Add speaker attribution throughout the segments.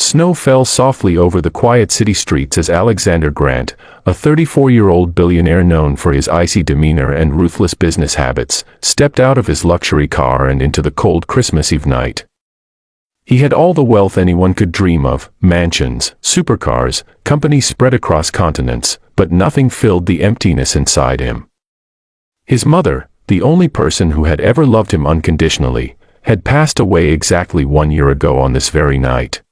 Speaker 1: Snow fell softly over the quiet city streets as Alexander Grant, a 34-year-old billionaire known for his icy demeanor and ruthless business habits, stepped out of his luxury car and into the cold Christmas Eve night. He had all the wealth anyone could dream of: mansions, supercars, companies spread across continents, but nothing filled the emptiness inside him. His mother, the only person who had ever loved him unconditionally, had passed away exactly 1 year ago on this very night.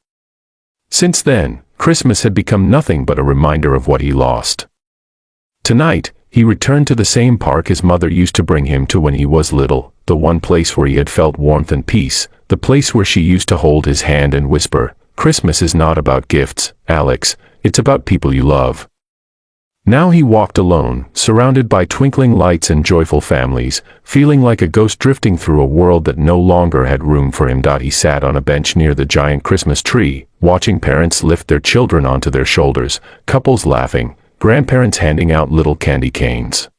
Speaker 1: Since then, Christmas had become nothing but a reminder of what he lost. Tonight, he returned to the same park his mother used to bring him to when he was little, the one place where he had felt warmth and peace, the place where she used to hold his hand and whisper, "Christmas is not about gifts, Alex, it's about people you love." Now he walked alone, surrounded by twinkling lights and joyful families, feeling like a ghost drifting through a world that no longer had room for him. He sat on a bench near the giant Christmas tree, watching parents lift their children onto their shoulders, couples laughing, grandparents handing out little candy canes.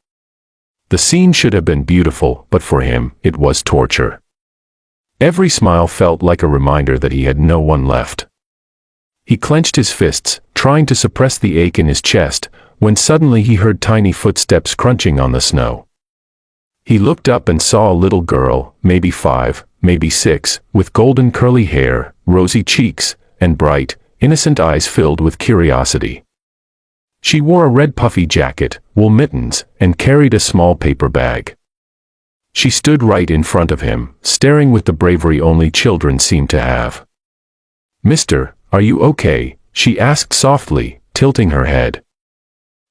Speaker 1: The scene should have been beautiful, but for him, it was torture. Every smile felt like a reminder that he had no one left. He clenched his fists, trying to suppress the ache in his chest, when suddenly he heard tiny footsteps crunching on the snow. He looked up and saw a little girl, maybe 5, maybe 6, with golden curly hair, rosy cheeks, and bright, innocent eyes filled with curiosity. She wore a red puffy jacket, wool mittens, and carried a small paper bag. She stood right in front of him, staring with the bravery only children seem to have. "Mister, are you okay?" she asked softly, tilting her head.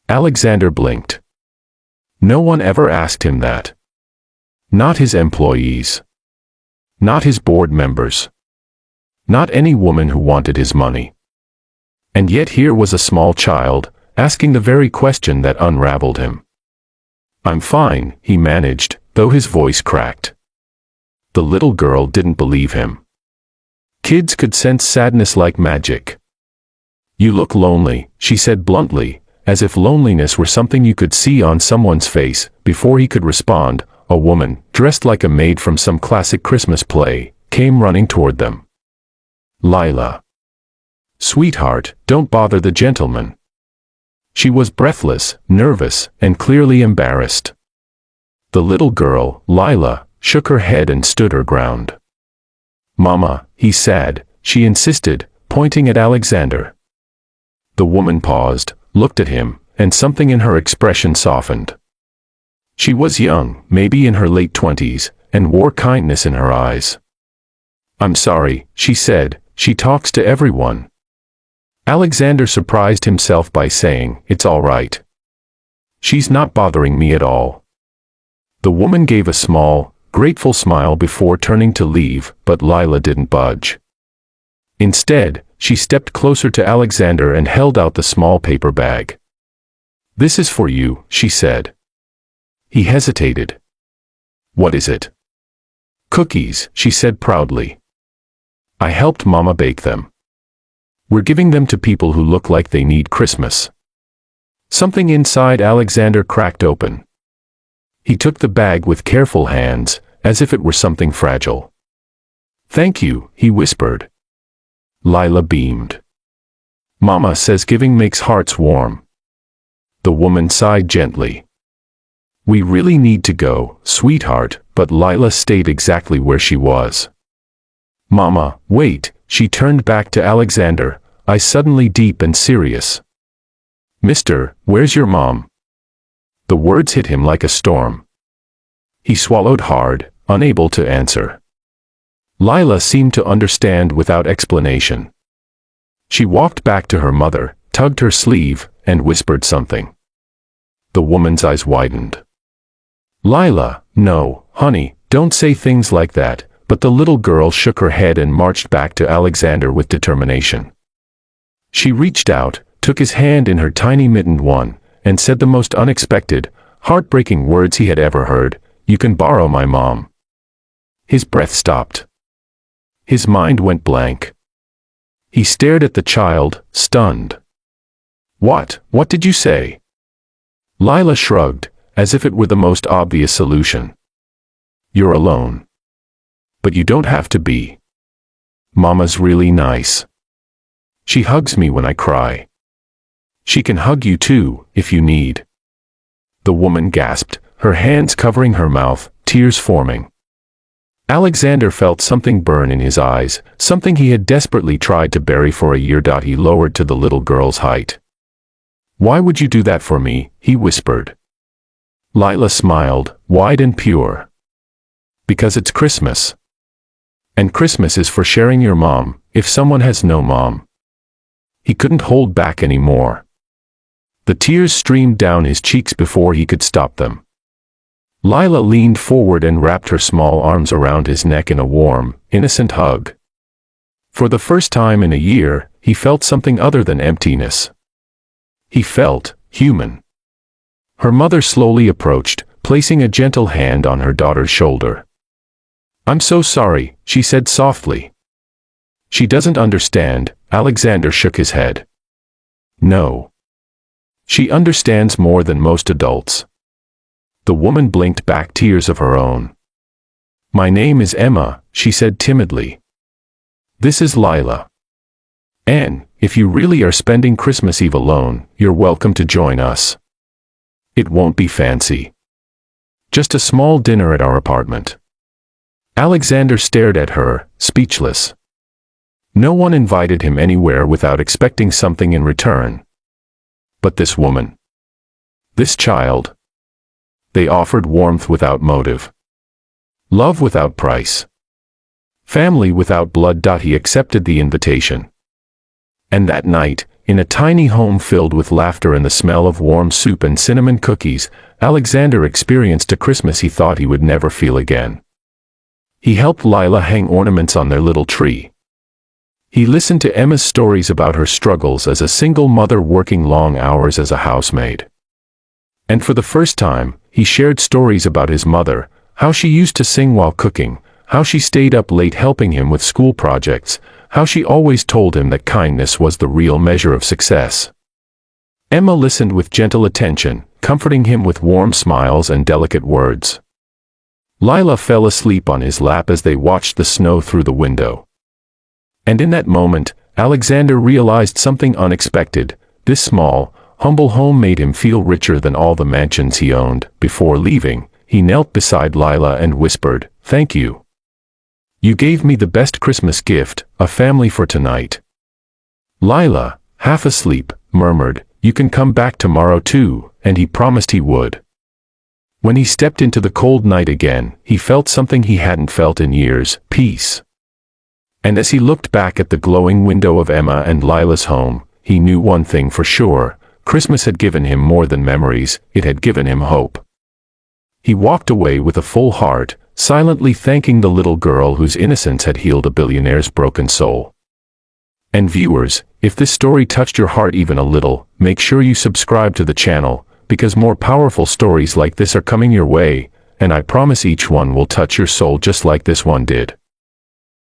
Speaker 1: Alexander blinked. No one ever asked him that. Not his employees. Not his board members. Not any woman who wanted his money. And yet here was a small child, asking the very question that unraveled him. "I'm fine," he managed, though his voice cracked. The little girl didn't believe him. Kids could sense sadness like magic. "You look lonely," she said bluntly, as if loneliness were something you could see on someone's face. Before he could respond, a woman, dressed like a maid from some classic Christmas play, came running toward them. "Lila. Sweetheart, don't bother the gentleman." She was breathless, nervous, and clearly embarrassed. The little girl, Lila, shook her head and stood her ground. "Mama," he said, she insisted, pointing at Alexander. The woman paused, looked at him, and something in her expression softened. She was young, maybe in her late 20s, and wore kindness in her eyes. "I'm sorry," she said, "she talks to everyone." Alexander surprised himself by saying, "It's all right. She's not bothering me at all." The woman gave a small, grateful smile before turning to leave, but Lila didn't budge. Instead, she stepped closer to Alexander and held out the small paper bag. "This is for you," she said. He hesitated. "What is it?" "Cookies," she said proudly. "I helped Mama bake them. We're giving them to people who look like they need Christmas." Something inside Alexander cracked open. He took the bag with careful hands, as if it were something fragile. "Thank you," he whispered. Lila beamed. "Mama says giving makes hearts warm." The woman sighed gently. "We really need to go, sweetheart," but Lila stayed exactly where she was. "Mama, wait," she turned back to Alexander, eyes suddenly deep and serious. "Mister, where's your mom?" The words hit him like a storm. He swallowed hard, unable to answer. Lila seemed to understand without explanation. She walked back to her mother, tugged her sleeve, and whispered something. The woman's eyes widened. "Lila, no, honey, don't say things like that," but the little girl shook her head and marched back to Alexander with determination. She reached out, took his hand in her tiny mittened one, and said the most unexpected, heartbreaking words he had ever heard, "You can borrow my mom." His breath stopped. His mind went blank. He stared at the child, stunned. What did you say?" Lila shrugged, as if it were the most obvious solution. "You're alone. But you don't have to be. Mama's really nice." She hugs me when I cry. She can hug you too, if you need. The woman gasped, her hands covering her mouth, tears forming. Alexander felt something burn in his eyes, something he had desperately tried to bury for a year. He lowered to the little girl's height. "Why would you do that for me?" he whispered. Lila smiled, wide and pure. "Because it's Christmas. And Christmas is for sharing your mom, if someone has no mom." He couldn't hold back anymore. The tears streamed down his cheeks before he could stop them. Lila leaned forward and wrapped her small arms around his neck in a warm, innocent hug. For the first time in a year, he felt something other than emptiness. He felt human. Her mother slowly approached, placing a gentle hand on her daughter's shoulder. "I'm so sorry," she said softly. "She doesn't understand." Alexander shook his head. "No. She understands more than most adults." The woman blinked back tears of her own. "My name is Emma," she said timidly. "This is Lila. And, if you really are spending Christmas Eve alone, you're welcome to join us. It won't be fancy. Just a small dinner at our apartment." Alexander stared at her, speechless. No one invited him anywhere without expecting something in return. But this woman. This child. They offered warmth without motive. Love without price. Family without blood. He accepted the invitation. And that night, in a tiny home filled with laughter and the smell of warm soup and cinnamon cookies, Alexander experienced a Christmas he thought he would never feel again. He helped Lila hang ornaments on their little tree. He listened to Emma's stories about her struggles as a single mother working long hours as a housemaid. And for the first time, he shared stories about his mother, how she used to sing while cooking, how she stayed up late helping him with school projects, how she always told him that kindness was the real measure of success. Emma listened with gentle attention, comforting him with warm smiles and delicate words. Lila fell asleep on his lap as they watched the snow through the window. And in that moment, Alexander realized something unexpected. This small, humble home made him feel richer than all the mansions he owned. Before leaving, he knelt beside Lila and whispered, "Thank you. You gave me the best Christmas gift, a family for tonight." Lila, half asleep, murmured, "You can come back tomorrow too," and he promised he would. When he stepped into the cold night again, he felt something he hadn't felt in years, peace. And as he looked back at the glowing window of Emma and Lila's home, he knew one thing for sure: Christmas had given him more than memories, it had given him hope. He walked away with a full heart, silently thanking the little girl whose innocence had healed a billionaire's broken soul. And viewers, if this story touched your heart even a little, make sure you subscribe to the channel, because more powerful stories like this are coming your way, and I promise each one will touch your soul just like this one did.